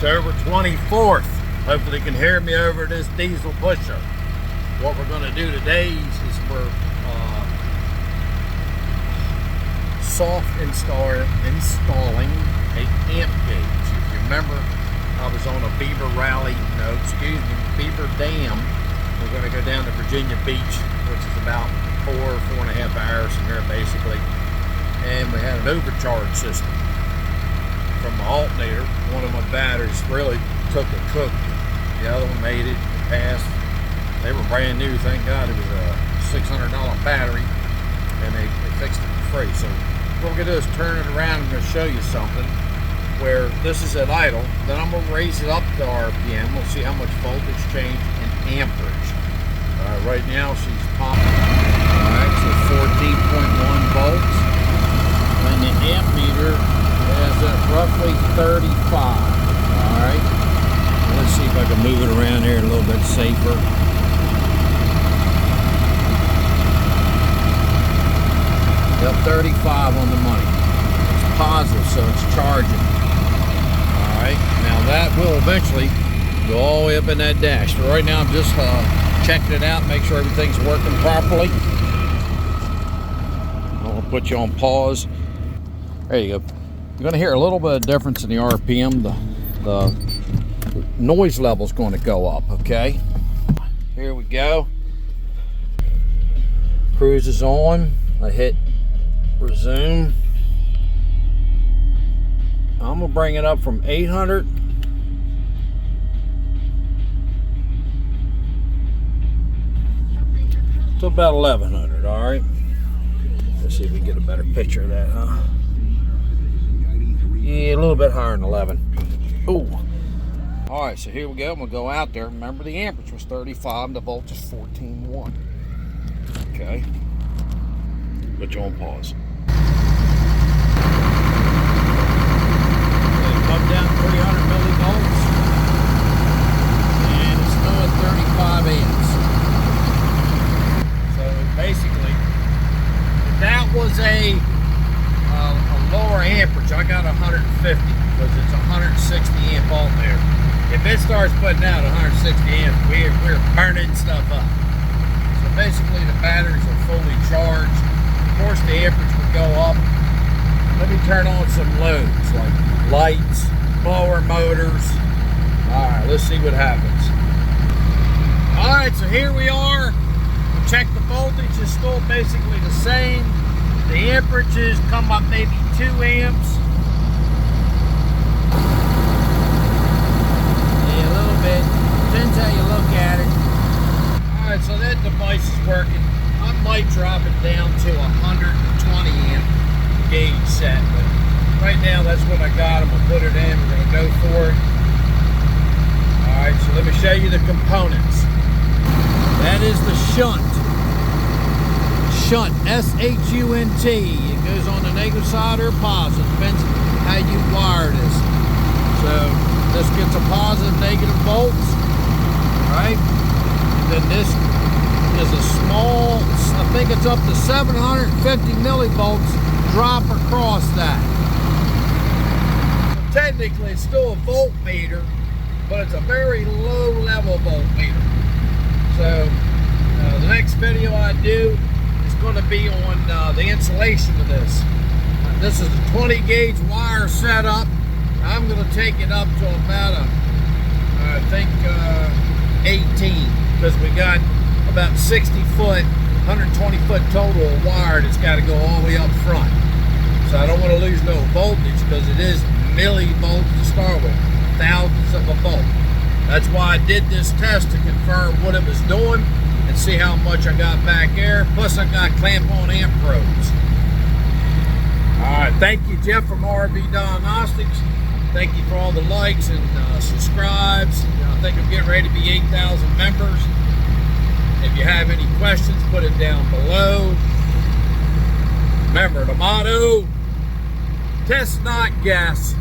October 24th. Hopefully you can hear me over this diesel pusher. What we're going to do today is we're soft installing a amp gauge. If you remember, I was on a Beaver Rally, Beaver Dam. We're going to go down to Virginia Beach, which is about 4.5 hours from here basically. And we had an overcharge system from the alternator. One of my batteries really took a cook. The other one made it, passed. They were brand new, thank God. It was a $600 battery, and they fixed it for free. So what we're gonna do is turn it around. I'm gonna show you something where this is at idle. Then I'm gonna raise it up to RPM. We'll see how much voltage change and amperage. Right now she's popping. All right, so 14.1 volts. And the amp meter has at roughly 35. All right. Let's see if I can move it around here a little bit safer. Yep, 35 on the money. It's positive, so it's charging. All right. Now that will eventually go all the way up in that dash. But right now I'm just checking it out, make sure everything's working properly. I'll put you on pause. There you go. You're going to hear a little bit of difference in the RPM. The noise level is going to go up, okay? Here we go. Cruise is on. I hit resume. I'm going to bring it up from 800 to about 1100, all right? Let's see if we can get a better picture of that, huh? Yeah, a little bit higher than 11. Ooh. All right, so here we go. I'm gonna go out there. Remember, the amperage was 35 and the voltage is 14.1. Okay. Put you on pause. Come down 300 millivolts, and it's still at 35 amps. So basically, if that was a lower amperage, I got 150 because it's 160 amp alternator. If it starts putting out 160 amps, we're burning stuff up. So basically the batteries are fully charged. Of course the amperage would go up. Let me turn on some loads like lights, blower motors. Alright, let's see what happens. Alright, so here we are. Check the voltage is still basically the same. The amperages come up maybe 2 amps. Yeah, a little bit. Depends how you look at it. Alright, so that device is working. I might drop it down to 120 amp gauge set, but right now that's what I got. I'm going to put it in. We're going to go for it. Alright, so let me show you the components. That is the shunt. Shunt, S-H-U-N-T. It goes on the negative side or positive. Depends how you wire this. So this gets a positive, negative volts, right? And then this is a small, I think it's up to 750 millivolts drop across that. So technically it's still a voltmeter, but it's a very low level voltmeter. So the next video I do going to be on the insulation of this. This is a 20 gauge wire setup. I'm going to take it up to about I think 18, because we got about 60 foot, 120 foot total of wire that's got to go all the way up front. So I don't want to lose no voltage because it is millivolts to start with, thousands of a volt. That's why I did this test to confirm what it was doing and see how much I got back there. Plus I got clamp-on amp probes. Alright, thank you Jeff from RV Diagnostics. Thank you for all the likes and subscribes. I think I'm getting ready to be 8,000 members. If you have any questions, put it down below. Remember the motto, test not guess.